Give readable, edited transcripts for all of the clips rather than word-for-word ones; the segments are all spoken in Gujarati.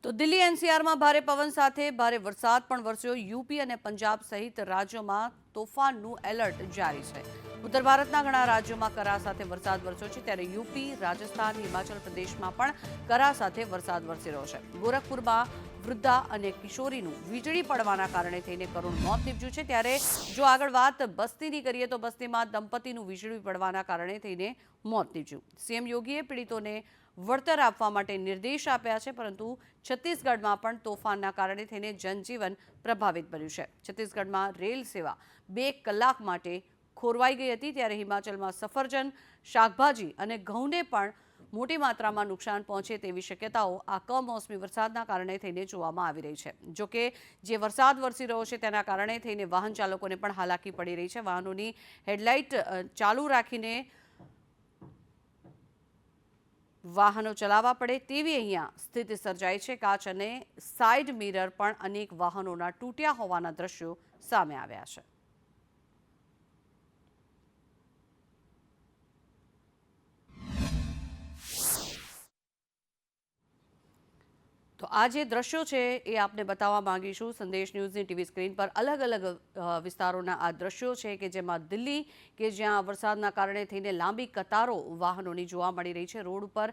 તો દિલ્હી એનસીઆરમાં ભારે પવન સાથે ભારે વરસાદ પણ વરસ્યો। યુપી અને પંજાબ સહિત રાજ્યોમાં તોફાનનું એલર્ટ જારી છે। ઉત્તર ભારતના ઘણા રાજ્યોમાં કરા સાથે વરસાદ વરસ્યો છે, ત્યારે યુપી, રાજસ્થાન, હિમાચલ પ્રદેશમાં પણ કરા સાથે વરસાદ વરસી રહ્યો છે। ગોરખપુરમાં વૃદ્ધા અને કિશોરીનું વીજળી પડવાના કારણે થઈને કરુણ મોત નીપજ્યું છે। ત્યારે જો આગળ વાત બસ્તીની કરીએ તો બસ્તીમાં દંપતીનું વીજળી પડવાના કારણે થઈને મોત નીપજ્યું। સીએમ યોગીએ પીડિતોને વળતર આપવા માટે નિર્દેશ આપ્યા છે, પરંતુ છત્તીસગઢમાં પણ તોફાનના કારણે થઈને જનજીવન પ્રભાવિત બન્યું છે। છત્તીસગઢમાં રેલ સેવા 2 કલાક માટે ખોરવાઈ ગઈ હતી, ત્યારે હિમાચલમાં સફરજન, શાકભાજી અને ઘઉંને પણ મોટી માત્રામાં નુકસાન પહોંચે તેવી શક્યતાઓ આ કમોસમી વરસાદના કારણે થઈને જોવામાં આવી રહી છે। જોકે જે વરસાદ વરસી રહ્યો છે તેના કારણે થઈને વાહન ચાલકોને પણ હાલાકી પડી રહી છે। વાહનોની હેડલાઇટ ચાલુ રાખીને વાહનો ચલાવવા પડે તેવી અહીંયા સ્થિતિ સર્જાઈ છે। કાચ અને સાઇડ મિરર પણ અનેક વાહનોના તૂટ્યા હોવાના દ્રશ્યો સામે આવ્યા છે। તો આ જે દ્રશ્યો છે એ આપને બતાવવા માંગીશું। સંદેશ ન્યૂઝની ટીવી સ્ક્રીન પર અલગ અલગ વિસ્તારોના આ દ્રશ્યો છે કે જેમાં દિલ્હી કે જ્યાં વરસાદના કારણે થઈને લાંબી કતારો વાહનોની જોવા મળી રહી છે। રોડ ઉપર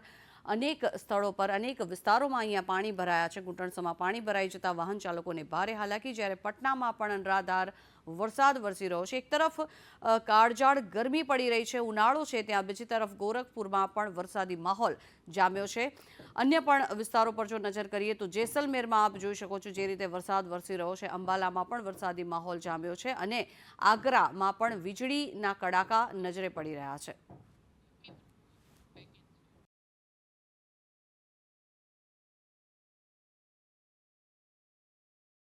અનેક સ્થળો પર અનેક વિસ્તારોમાં અહીંયા પાણી ભરાયા છે। ઘૂંટણસમાં પાણી ભરાઈ જતા વાહન ચાલકોને ભારે હાલાકી, જ્યારે પટનામાં પણ અનરાધાર વરસાદ વરસી રહ્યો છે। એક તરફ કાળઝાળ ગરમી પડી રહી છે, ઉનાળો છે, ત્યાં બીજી તરફ ગોરખપુરમાં પણ વરસાદી માહોલ જામ્યો છે। અન્ય પણ વિસ્તારો પર જો નજર કરીએ તો જેસલમેરમાં આપ જોઈ શકો છો જે રીતે વરસાદ વરસી રહ્યો છે। અંબાલામાં પણ વરસાદી માહોલ જામ્યો છે અને આગ્રામાં પણ વીજળીના કડાકા નજરે પડી રહ્યા છે।